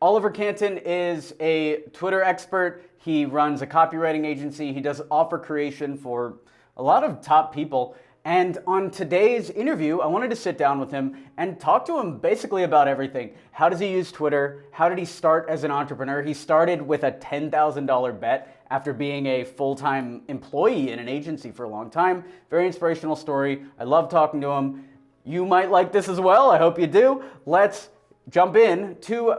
Oliver Cantin is a Twitter expert. He runs a copywriting agency. He does offer creation for a lot of top people. And on today's interview, I wanted to sit down with him and talk to him basically about everything. How does he use Twitter? How did he start as an entrepreneur? He started with a $10,000 bet after being a full-time employee in an agency for a long time. Very inspirational story. I love talking to him. You might like this as well. I hope you do. Let's jump in to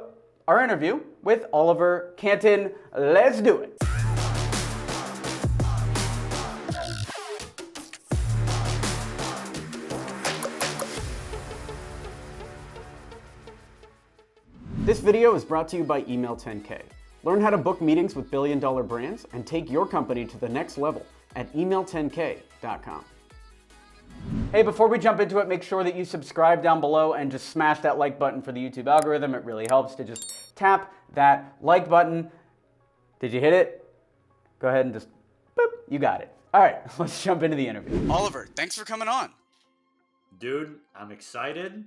our interview with Oliver Cantin. Let's do it. This video is brought to you by Email 10K. Learn how to book meetings with billion-dollar brands and take your company to the next level at email10k.com. Hey, before we jump into it, make sure that you subscribe down below and just smash that like button for the YouTube algorithm. It really helps to just tap that like button. Did you hit it? Go ahead and just boop, you got it. All right, let's jump into the interview. Oliver, thanks for coming on. Dude, I'm excited.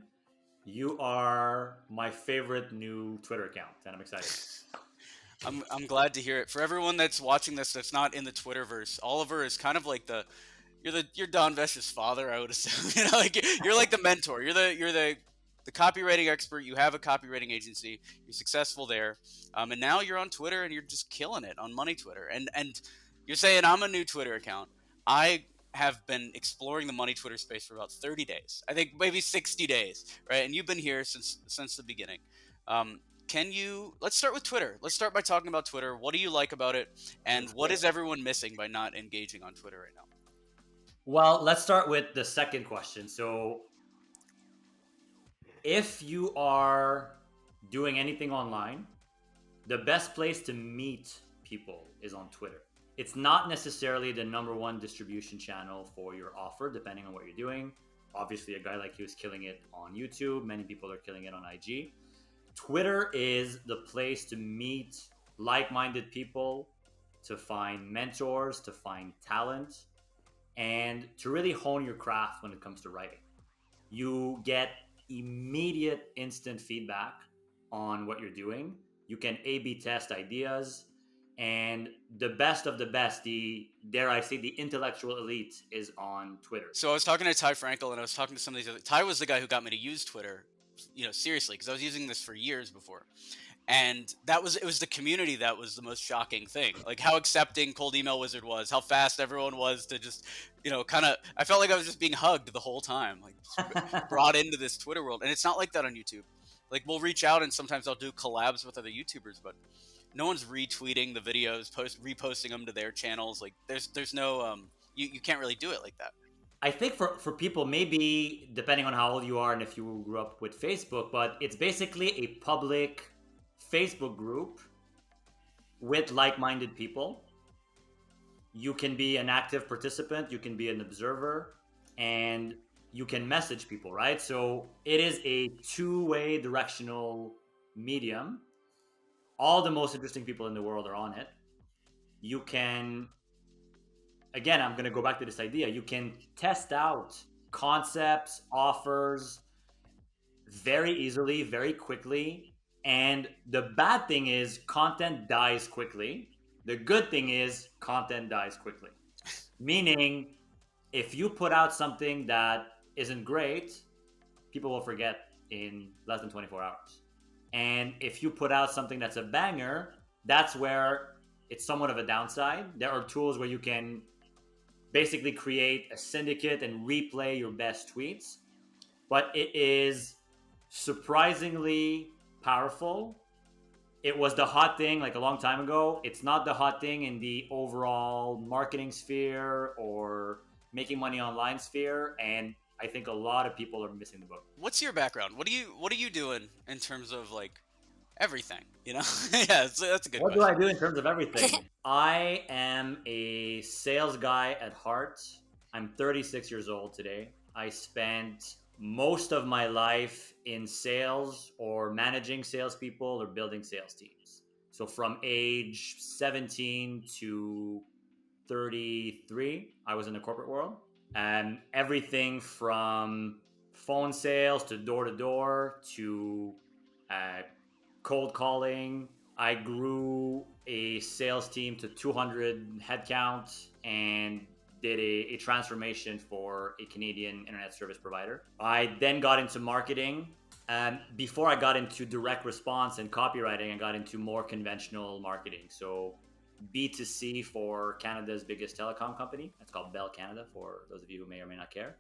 You are my favorite new Twitter account, and I'm excited. I'm glad to hear it. For everyone that's watching this that's not in the Twitterverse, Oliver is kind of like you're Don Vesh's father, I would assume. You're like the mentor. You're the copywriting expert. You have a copywriting agency. You're successful there, and now you're on Twitter and you're just killing it on Money Twitter. And you're saying I'm a new Twitter account. I have been exploring the Money Twitter space for about 30 days. I think maybe 60 days, right? And you've been here since the beginning. Let's start with Twitter. Let's start by talking about Twitter. What do you like about it? And what is everyone missing by not engaging on Twitter right now? Well, let's start with the second question. So if you are doing anything online, the best place to meet people is on Twitter. It's not necessarily the number one distribution channel for your offer, depending on what you're doing. Obviously, a guy like you is killing it on YouTube. Many people are killing it on IG. Twitter is the place to meet like-minded people, to find mentors, to find talent, and to really hone your craft when it comes to writing. You get immediate, instant feedback on what you're doing. You can A/B test ideas. And the best of the best, dare I say, the intellectual elite is on Twitter. So I was talking to Ty Frankel, and I was talking to some of these other. Ty was the guy who got me to use Twitter, seriously, because I was using this for years before. And it was the community that was the most shocking thing. Like how accepting Cold Email Wizard was, how fast everyone was to just, I felt like I was just being hugged the whole time, like just brought into this Twitter world. And it's not like that on YouTube. Like we'll reach out and sometimes I'll do collabs with other YouTubers, but no one's retweeting the videos, reposting them to their channels. Like there's no, you can't really do it like that. I think for people, maybe depending on how old you are and if you grew up with Facebook, but it's basically a public Facebook group with like-minded people. You can be an active participant, you can be an observer, and you can message people, right? So it is a two-way directional medium. All the most interesting people in the world are on it. You can, again, I'm going to go back to this idea. You can test out concepts, offers very easily, very quickly. And the bad thing is content dies quickly. The good thing is content dies quickly. Meaning, if you put out something that isn't great, people will forget in less than 24 hours. And if you put out something that's a banger, that's where it's somewhat of a downside. There are tools where you can basically create a syndicate and replay your best tweets. But it is surprisingly powerful. It was the hot thing like a long time ago. It's not the hot thing in the overall marketing sphere or making money online sphere. And I think a lot of people are missing the boat. What's your background? What are you doing in terms of like everything? Yeah, that's a good question. What do I do in terms of everything? I am a sales guy at heart. I'm 36 years old today. I spent most of my life in sales or managing salespeople or building sales teams. So from age 17 to 33, I was in the corporate world. And everything from phone sales to door-to-door to cold calling. I grew a sales team to 200 headcount and did a transformation for a Canadian internet service provider. I then got into marketing. And before I got into direct response and copywriting, I got into more conventional marketing. So B2C for Canada's biggest telecom company. It's called Bell Canada, for those of you who may or may not care.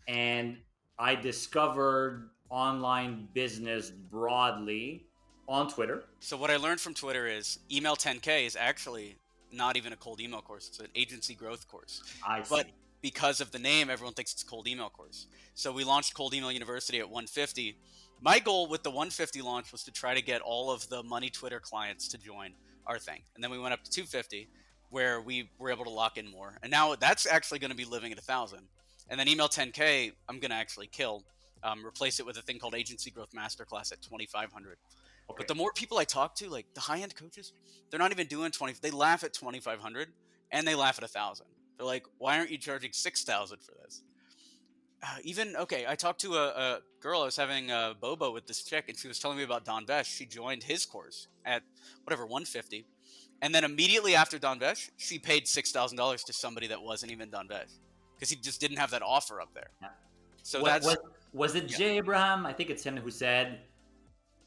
And I discovered online business broadly on Twitter. So what I learned from Twitter is email 10K is actually not even a cold email course. It's an agency growth course. I But see. because of the name, everyone thinks it's a cold email course. So we launched Cold Email University at 150. My goal with the 150 launch was to try to get all of the money Twitter clients to join our thing. And then we went up to 250 where we were able to lock in more. And now that's actually going to be living at 1,000. And then email 10K, I'm going to actually kill. Replace it with a thing called Agency Growth Masterclass at 2,500. Okay. But the more people I talk to, like the high-end coaches, they're not even doing 20. They laugh at 2,500 and they laugh at 1,000. They're like, "Why aren't you charging 6,000 for this?" Even okay, I talked to a girl. I was having a bobo with this chick, and she was telling me about Don Vesh. She joined his course at whatever 150, and then immediately after Don Vesh, she paid $6,000 to somebody that wasn't even Don Vesh because he just didn't have that offer up there. Yeah. So What, that's what was it? yeah. Jay Brahm? I think it's him who said,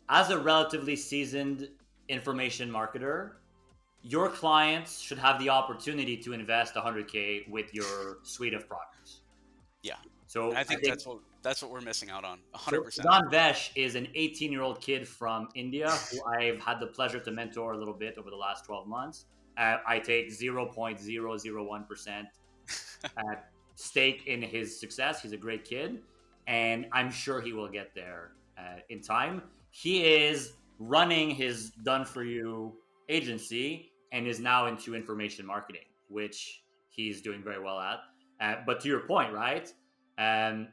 as a relatively seasoned information marketer, your clients should have the opportunity to invest 100K with your suite of products. Yeah. So And I I think think that's what we're missing out on. so 100%. Don Vesh is an 18-year-old kid from India who I've had the pleasure to mentor a little bit over the last 12 months. I take 0.001% stake in his success. He's a great kid, and I'm sure he will get there in time. He is running his Done For You agency and is now into information marketing, which he's doing very well at. But to your point, right? Um,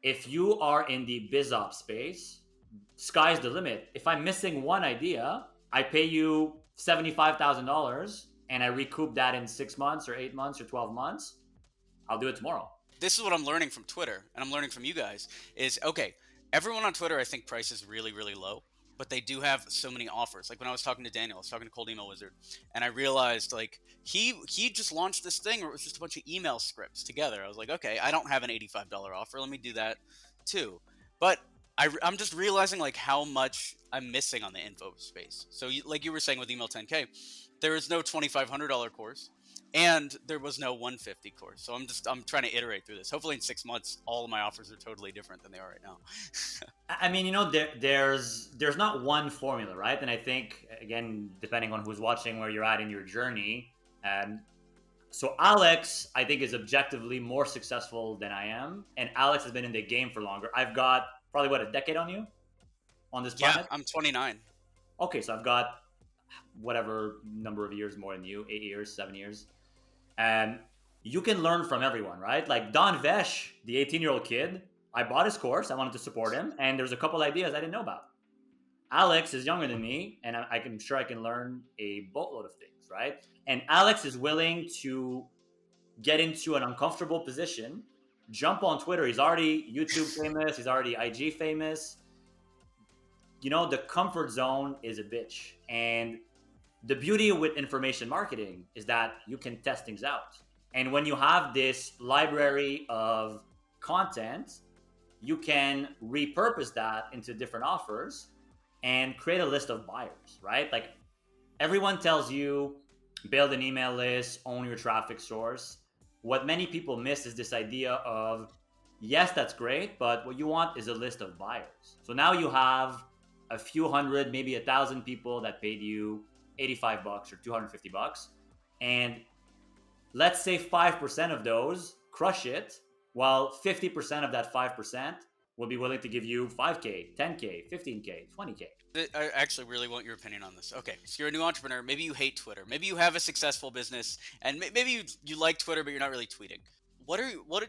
if you are in the biz op space, sky's the limit. If I'm missing one idea, I pay you $75,000 and I recoup that in 6 months or 8 months or 12 months. I'll do it tomorrow. This is what I'm learning from Twitter, and I'm learning from you guys. Is okay. Everyone on Twitter, I think, price is really, really low, but they do have so many offers. Like when I was talking to Daniel, I was talking to Cold Email Wizard, and I realized like he just launched this thing where it was just a bunch of email scripts together. I was like, okay, I don't have an $85 offer. Let me do that too. But I'm just realizing like how much I'm missing on the info space. So like you were saying with email 10K, there is no $2,500 course and there was no 150 course. So I'm trying to iterate through this. Hopefully in 6 months all of my offers are totally different than they are right now. I mean, there's not one formula, right? And I think, again, depending on who's watching, where you're at in your journey, so Alex, I think, is objectively more successful than I am, and Alex has been in the game for longer. I've got probably a decade on you on this Yeah, planet. I'm 29. Okay, so I've got whatever number of years more than you, 8 years, 7 years. And you can learn from everyone, right? Like Don Vesh, the 18-year-old kid, I bought his course. I wanted to support him, and there's a couple ideas I didn't know about. Alex is younger than me, and I'm sure I can learn a boatload of things, right? And Alex is willing to get into an uncomfortable position, jump on Twitter. He's already YouTube famous. He's already IG famous. The comfort zone is a bitch. And the beauty with information marketing is that you can test things out. And when you have this library of content, you can repurpose that into different offers and create a list of buyers, right? Like everyone tells you, build an email list, own your traffic source. What many people miss is this idea of, yes, that's great, but what you want is a list of buyers. So now you have a few hundred, maybe 1,000 people that paid you $85 or $250. And let's say 5% of those crush it, while 50% of that 5% will be willing to give you 5K, 10K, 15K, 20K. I actually really want your opinion on this. Okay, so you're a new entrepreneur. Maybe you hate Twitter. Maybe you have a successful business, and maybe you like Twitter, but you're not really tweeting. What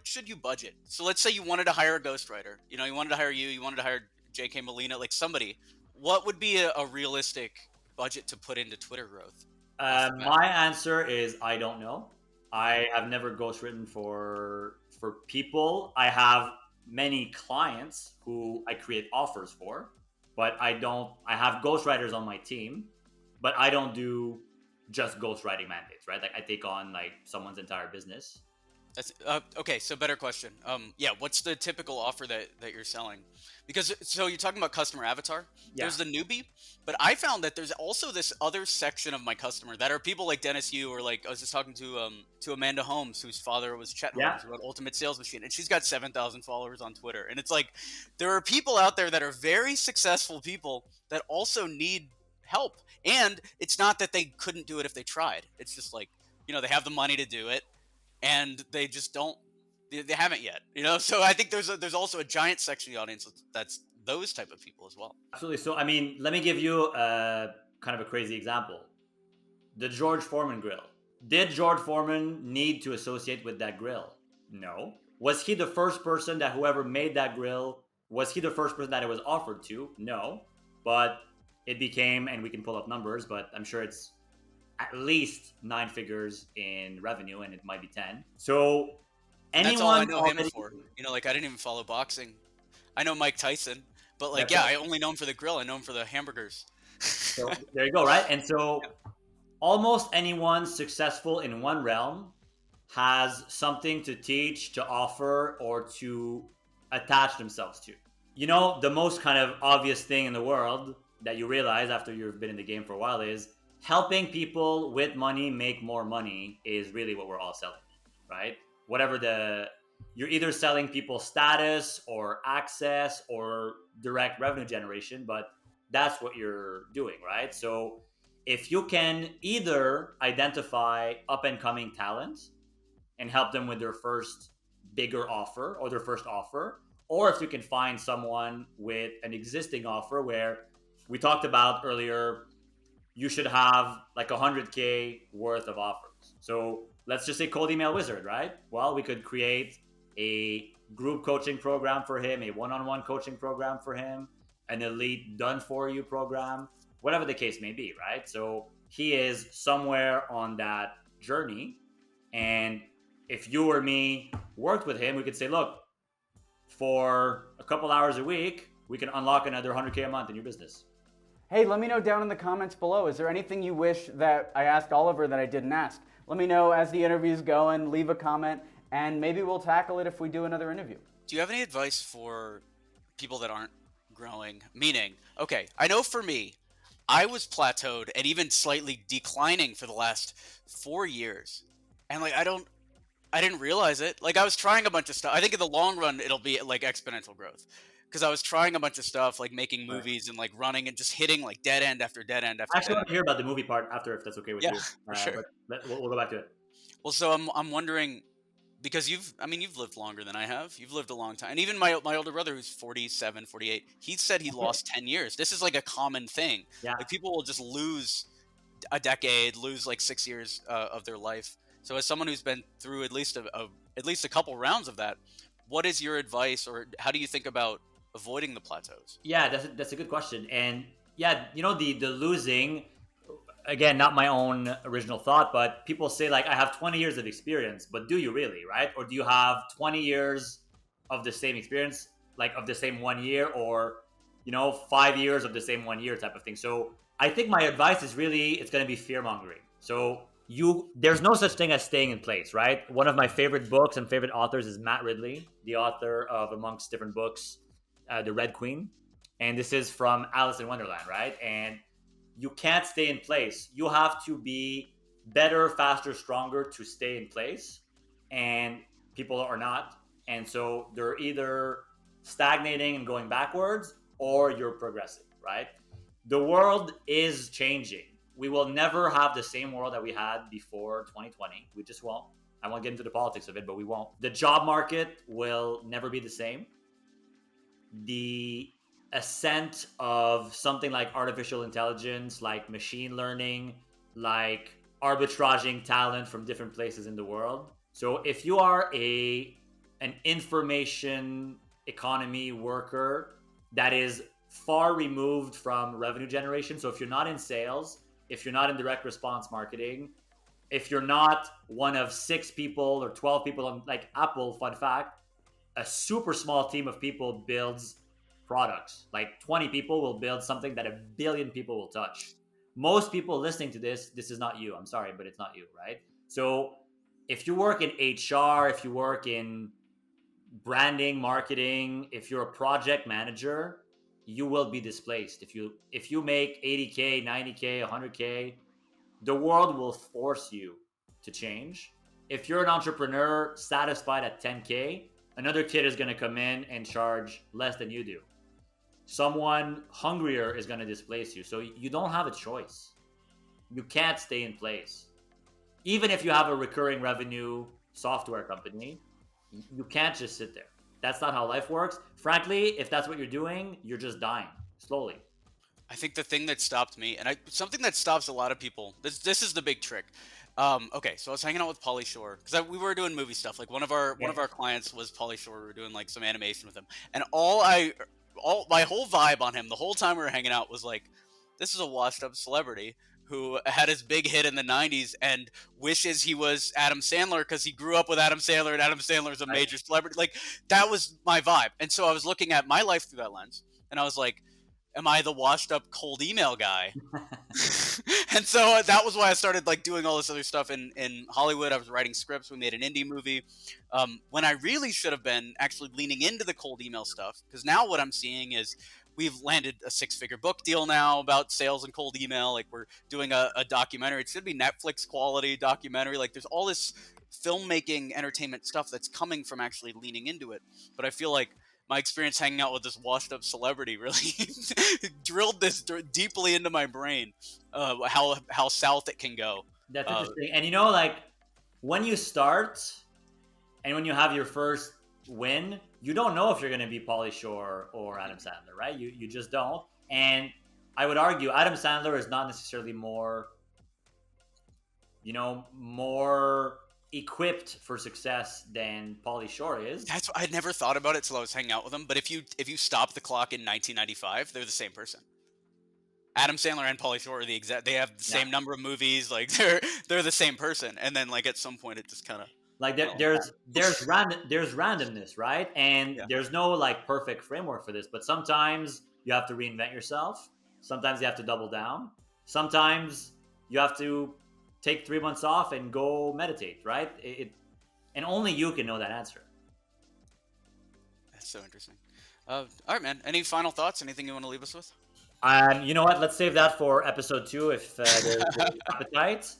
should you budget? So let's say you wanted to hire a ghostwriter. You wanted to hire you wanted to hire J.K. Molina, like somebody. What would be a realistic budget to put into Twitter growth? My answer is I don't know. I have never ghostwritten for people. I have many clients who I create offers for. but I have ghostwriters on my team, but I don't do just ghostwriting mandates, right? Like I take on like someone's entire business. That's okay. So better question. Yeah, what's the typical offer that you're selling? Because so you're talking about customer avatar. Yeah. There's the newbie, but I found that there's also this other section of my customer that are people like Dennis Yu, or like I was just talking to Amanda Holmes, whose father was Chet Yeah. Holmes, who wrote Ultimate Sales Machine, and she's got 7,000 followers on Twitter. And it's like there are people out there that are very successful people that also need help, and it's not that they couldn't do it if they tried. It's just like they have the money to do it and they just don't they haven't yet, so I think there's also a giant section of the audience that's those type of people as well. Absolutely. So I mean, let me give you a kind of a crazy example. The George Foreman grill. Did George Foreman need to associate with that grill? No. Was he the first person that whoever made that grill, was he the first person that it was offered to? No. But it became, and we can pull up numbers, but I'm sure it's at least 9 figures in revenue, and it might be 10. So That's all I anyone know him already, for. Like I didn't even follow boxing. I know Mike Tyson, but like that's yeah, it. I only know him for the grill. I know him for the hamburgers. So there you go, right? And so almost anyone successful in one realm has something to teach, to offer, or to attach themselves to. The most kind of obvious thing in the world that you realize after you've been in the game for a while is helping people with money make more money is really what we're all selling, right? Whatever you're either selling people status or access or direct revenue generation, but that's what you're doing, right? So if you can either identify up and coming talent and help them with their first bigger offer or their first offer, or if you can find someone with an existing offer where we talked about earlier, you should have like 100K worth of offers. So let's just say cold email wizard, right? Well, we could create a group coaching program for him, a one-on-one coaching program for him, an elite done for you program, whatever the case may be, right? So he is somewhere on that journey. And if you or me worked with him, we could say, look, for a couple hours a week, we can unlock another 100K a month in your business. Hey, let me know down in the comments below. Is there anything you wish that I asked Oliver that I didn't ask? Let me know as the interview's going, leave a comment, and maybe we'll tackle it if we do another interview. Do you have any advice for people that aren't growing? Meaning, okay, I know for me, I was plateaued and even slightly declining for the last 4 years. And like I didn't realize it. Like I was trying a bunch of stuff. I think in the long run it'll be like exponential growth. Because I was trying a bunch of stuff like making Right. movies and like running and just hitting like dead end after dead end I after actually dead want end. to hear about the movie part after, if that's okay with Yeah, you. for sure. But we'll go back to it. Well, so I'm wondering because you've lived longer than I have. You've lived a long time. And even my older brother who's 47, 48, he said he lost 10 years. This is like a common thing. Yeah. Like people will just lose a decade, lose like 6 years of their life. So as someone who's been through at least a couple rounds of that, what is your advice, or how do you think about avoiding the plateaus? Yeah, that's a good question. And yeah, the losing, again, not my own original thought, but people say like I have 20 years of experience, but do you really, right? Or do you have 20 years of the same experience, like of the same 1 year, or 5 years of the same 1 year type of thing? So I think my advice is really it's going to be fear mongering. So there's no such thing as staying in place, right? One of my favorite books and favorite authors is Matt Ridley, the author of, amongst different books, The Red Queen. And this is from Alice in Wonderland, right? And you can't stay in place. You have to be better, faster, stronger to stay in place. And people are not. And so they're either stagnating and going backwards, or you're progressing, right? The world is changing. We will never have the same world that we had before 2020. We just won't. I won't get into the politics of it, but we won't. The job market will never be the same. The ascent of something like artificial intelligence, like machine learning, like arbitraging talent from different places in the world. So if you are an information economy worker that is far removed from revenue generation, so if you're not in sales, if you're not in direct response marketing, if you're not one of 6 people or 12 people on, like Apple, fun fact, a super small team of people builds products. Like 20 people will build something that 1 billion people will touch. Most people listening to this is not you. I'm sorry, but it's not you, right? So if you work in HR, if you work in branding, marketing, if you're a project manager, you will be displaced. If you make 80K, 90K, 100K, the world will force you to change. If you're an entrepreneur satisfied at 10K, another kid is going to come in and charge less than you do. Someone hungrier is going to displace you. So you don't have a choice. You can't stay in place. Even if you have a recurring revenue software company, you can't just sit there. That's not how life works. Frankly, if that's what you're doing, you're just dying slowly. I think the thing that stopped me, and something that stops a lot of people, this is the big trick. Okay, so I was hanging out with Pauly Shore because we were doing movie stuff. Like one of our clients was Pauly Shore. We were doing like some animation with him, and my whole vibe on him the whole time we were hanging out was like, this is a washed up celebrity who had his big hit in the 90s and wishes he was Adam Sandler because he grew up with Adam Sandler and Adam Sandler's a major celebrity. Like that was my vibe. And so I was looking at my life through that lens and I was like, am I the washed up cold email guy? And so that was why I started like doing all this other stuff in Hollywood. I was writing scripts. We made an indie movie when I really should have been actually leaning into the cold email stuff. Because now what I'm seeing is we've landed a 6-figure book deal now about sales and cold email. Like we're doing a documentary. It should be Netflix quality documentary. Like there's all this filmmaking entertainment stuff that's coming from actually leaning into it. But I feel like my experience hanging out with this washed up celebrity really drilled this deeply into my brain, how south it can go. That's interesting. And like when you start and when you have your first win, you don't know if you're going to be Pauly Shore or Adam Sandler, right? You just don't. And I would argue Adam Sandler is not necessarily more equipped for success than Pauly Shore is. That's I never thought about it till I was hanging out with him. But if you stop the clock in 1995, they're the same person. Adam Sandler and Pauly Shore are the exact. They have the same number of movies. Like they're the same person. And then like at some point it just kind of like there's randomness, right? And there's no like perfect framework for this. But sometimes you have to reinvent yourself. Sometimes you have to double down. Sometimes you have to take 3 months off and go meditate, right? And only you can know that answer. That's so interesting. All right, man. Any final thoughts? Anything you want to leave us with? You know what? Let's save that for episode 2 if there's appetite.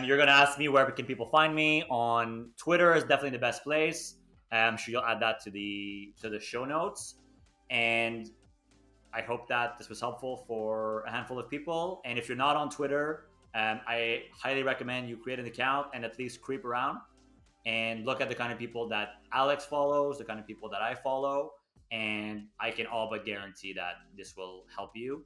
You're going to ask me where can people find me. On Twitter is definitely the best place. I'm sure you'll add that to the show notes. And I hope that this was helpful for a handful of people. And if you're not on Twitter, I highly recommend you create an account and at least creep around and look at the kind of people that Alex follows, the kind of people that I follow, and I can all but guarantee that this will help you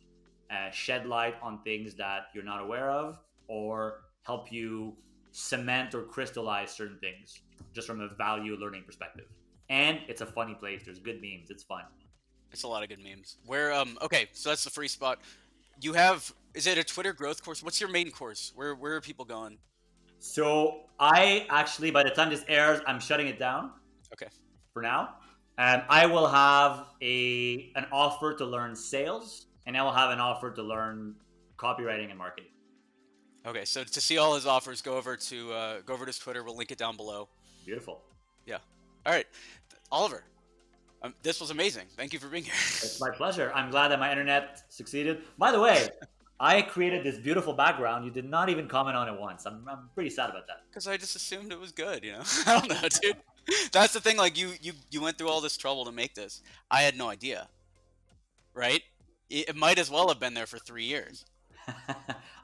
shed light on things that you're not aware of or help you cement or crystallize certain things just from a value learning perspective. And it's a funny place. There's good memes. It's fun. It's a lot of good memes. Okay, so that's the free spot. You have, is it a Twitter growth course? What's your main course? Where are people going? So I actually, by the time this airs, I'm shutting it down. Okay. For now. I will have an offer to learn sales, and I will have an offer to learn copywriting and marketing. Okay, so to see all his offers, go over to his Twitter. We'll link it down below. Beautiful. Yeah. All right, Oliver. This was amazing. Thank you for being here. It's my pleasure. I'm glad that my internet succeeded. By the way, I created this beautiful background. You did not even comment on it once. I'm pretty sad about that. Because I just assumed it was good, I don't know, dude. That's the thing. Like you went through all this trouble to make this. I had no idea. Right? It might as well have been there for 3 years.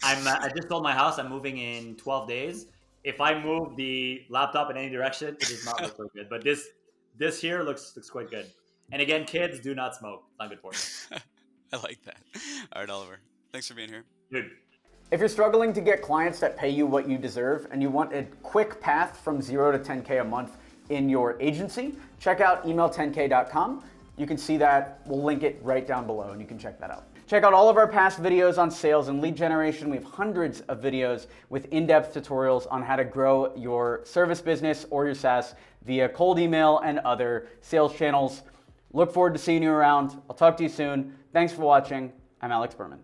I just sold my house. I'm moving in 12 days. If I move the laptop in any direction, it does not look so good. But this here looks quite good. And again, kids, do not smoke. It's not good for you. I like that. All right, Oliver. Thanks for being here. Dude. If you're struggling to get clients that pay you what you deserve and you want a quick path from 0 to 10K a month in your agency, check out email10k.com. You can see that. We'll link it right down below and you can check that out. Check out all of our past videos on sales and lead generation. We have hundreds of videos with in-depth tutorials on how to grow your service business or your SaaS via cold email and other sales channels. Look forward to seeing you around. I'll talk to you soon. Thanks for watching. I'm Alex Berman.